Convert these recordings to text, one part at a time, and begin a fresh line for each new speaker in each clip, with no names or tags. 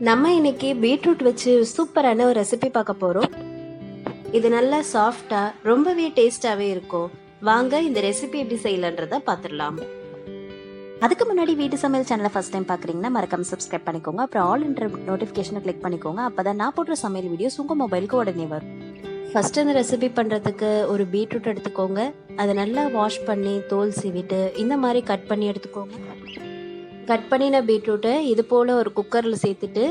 நம்ம இன்னைக்கு பீட்ரூட் வச்சு சூப்பரான ஒரு ரெசிபி பார்க்க போறோம். இது நல்லா சாஃப்டா ரொம்பவே டேஸ்டாவே இருக்கும். வாங்க இந்த ரெசிபி எப்படி செய்யலன்றத பார்த்துடலாம்.
அதுக்கு முன்னாடி வீட்டு சமையல் சேனலை ஃபர்ஸ்ட் டைம் பார்க்குறீங்கன்னா மறக்காம சப்ஸ்கிரைப் பண்ணிக்கோங்க. அப்புறம் ஆல் என்ற நோட்டிஃபிகேஷனை கிளிக் பண்ணிக்கோங்க. அப்பதான் நான் போடுற சமையல் வீடியோஸ் உங்க மொபைலுக்கு உடனே வரும்.
ஃபர்ஸ்ட் இந்த ரெசிபி பண்றதுக்கு ஒரு பீட்ரூட் எடுத்துக்கோங்க. அதை நல்லா வாஷ் பண்ணி தோல் சீவிட்டு இந்த மாதிரி கட் பண்ணி எடுத்துக்கோங்க. கட் பண்ணின பீட்ரூட்டை இது போல ஒரு குக்கர்ல சேர்த்துட்டு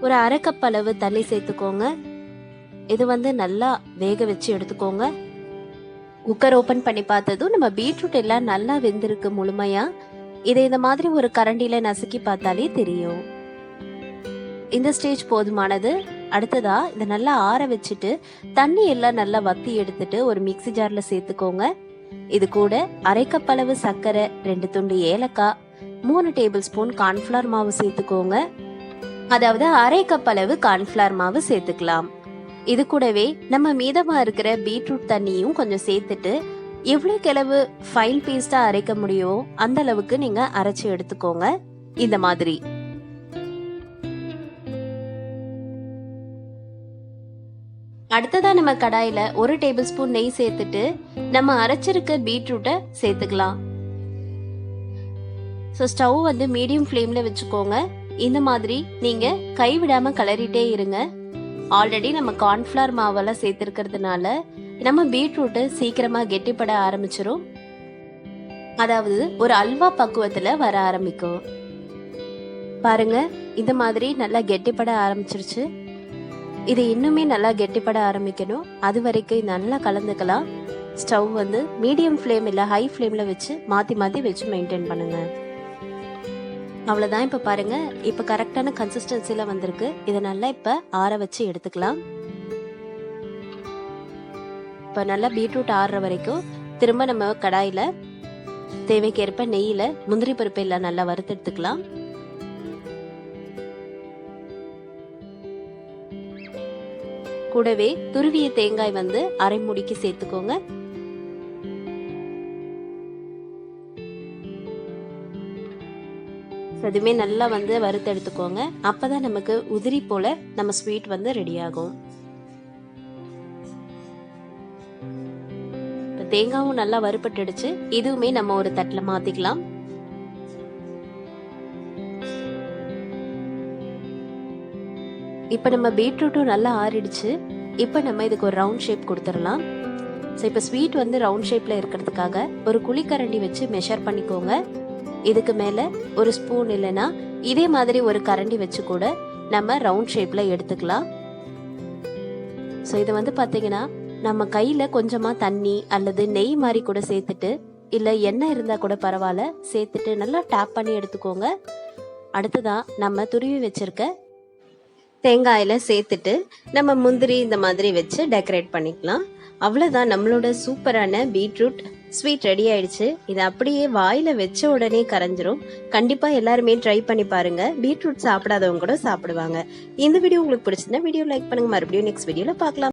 ஒரு அரை கப் அளவு தண்ணி சேர்த்துக்கோங்க. இது நல்லா வேக வச்சு எடுத்துக்கோங்க. குக்கர் ஓபன் பண்ணி பார்த்ததும் நம்ம பீட்ரூட் எல்லாம் நல்லா வெந்திருக்கு முழுமையா. இதை இந்த மாதிரி ஒரு கரண்டியில நசுக்கி பார்த்தாலே தெரியும். இந்த ஸ்டேஜ் போதுமானது. அடுத்ததா இதை நல்லா ஆற வச்சுட்டு தண்ணி எல்லாம் நல்லா வத்தி எடுத்துட்டு ஒரு மிக்ஸி ஜார்ல சேர்த்துக்கோங்க. இது கூட அரை கப் அளவு சர்க்கரை, 2 துண்டு ஏலக்காய், 3 டேபிள் ஸ்பூன் கார்ன்ஃபிளவர் மாவு சேர்த்துக்கோங்க. அதாவது அரை கப் அளவு கார்ன்ஃபிளவர் மாவு சேர்த்துக்கலாம். இது கூடவே நம்ம மீதமா இருக்கிற பீட்ரூட் தண்ணியும் கொஞ்சம் சேர்த்துட்டு எவ்வளவு அளவு ஃபைன் பேஸ்டா அரைக்க முடியுமோ அந்த அளவுக்கு நீங்க அரைச்சு எடுத்துக்கோங்க. இந்த மாதிரி அடுத்ததா நம்ம கடாயில 1 டேபிள் ஸ்பூன் நெய் சேர்த்துட்டு நம்ம அரைச்சிருக்க பீட்ரூட்டை சேர்த்துக்கலாம். ஸ்டவ் மீடியம் ஃப்ளேம்ல வச்சுக்கோங்க. இந்த மாதிரி நீங்க கைவிடாம கிளறிட்டே இருங்க. ஆல்ரெடி நம்ம கார்ன்ஃபிளவர் மாவெல்லாம் சேர்த்திருக்கிறதுனால நம்ம பீட்ரூட்டை சீக்கிரமா கெட்டிப்பட ஆரம்பிச்சிரும். அதாவது ஒரு அல்வா பக்குவத்துல வர ஆரம்பிக்கும். பாருங்க, இந்த மாதிரி நல்லா கெட்டிப்பட ஆரம்பிச்சிருச்சு. இது இன்னுமே நல்லா கெட்டிப்பட ஆரம்பிக்கணும். அது வரைக்கும் நல்லா கலந்துக்கலாம். ஸ்டவ் மீடியம் ஃப்ளேம் இல்ல ஹை ஃப்ளேம்ல வச்சு மாத்தி மாத்தி வச்சு மெயின்டைன் பண்ணுங்க. அவ்வளவுதான். இப்ப பாருங்க, இப்ப கரெக்டான கன்சிஸ்டன்சில வந்திருக்கு. இதை நல்லா இப்ப ஆற வச்சு எடுத்துக்கலாம். இப்ப நல்லா பீட்ரூட் ஆறுற வரைக்கும் திரும்ப நம்ம கடாயில தேவைக்கேற்ப நெய்யில முந்திரி பருப்பு எல்லாம் நல்லா வறுத்து எடுத்துக்கலாம். கூடவே துருவிய தேங்காய் அரை மூடிக்கு சேர்த்துக்கோங்க. அதுமே நல்லா வறுத்து எடுத்துக்கோங்க. அப்பதான் நமக்கு உதிரி போல நம்ம ஸ்வீட் ரெடி ஆகும். தேங்காயும் நல்லா வறுபட்டுடுச்சு. இதுவுமே நம்ம ஒரு தட்டுல மாத்திக்கலாம். இப்ப நம்ம பீட்ரூட்டும் நல்லா ஆறிடுச்சு. இப்ப நம்ம இதுக்கு ஒரு ரவுண்ட் ஷேப் கொடுத்துடலாம். இப்ப ஸ்வீட் ரவுண்ட் ஷேப்ல இருக்கிறதுக்காக ஒரு குழிக்கரண்டி வச்சு மெஷர் பண்ணிக்கோங்க. இதுக்கு மேல ஒரு ஸ்பூன் இல்லைன்னா இதே மாதிரி ஒரு கரண்டி வச்சு கூட நம்ம ரவுண்ட் ஷேப்ல எடுத்துக்கலாம். இது பாத்தீங்கன்னா நம்ம கையில கொஞ்சமா தண்ணி அல்லது நெய் மாதிரி கூட சேர்த்துட்டு இல்ல எண்ணெய் இருந்தா கூட பரவாயில்ல சேர்த்துட்டு நல்லா டேப் பண்ணி எடுத்துக்கோங்க. அடுத்ததா நம்ம துருவி வச்சிருக்க தேங்காயில சேர்த்துட்டு நம்ம முந்திரி இந்த மாதிரி வச்சு டெக்கரேட் பண்ணிக்கலாம். அவ்வளவுதான், நம்மளோட சூப்பரான பீட்ரூட் ஸ்வீட் ரெடி ஆயிடுச்சு. இது அப்படியே வாயில வச்ச உடனே கரைஞ்சிரும். கண்டிப்பா எல்லாருமே ட்ரை பண்ணி பாருங்க. பீட்ரூட் சாப்பிடாதவங்க கூட சாப்பிடுவாங்க. இந்த வீடியோ உங்களுக்கு பிடிச்சிருந்தா வீடியோ லைக் பண்ணுங்க. மறுபடியும் நெக்ஸ்ட் வீடியோல பார்க்கலாம்.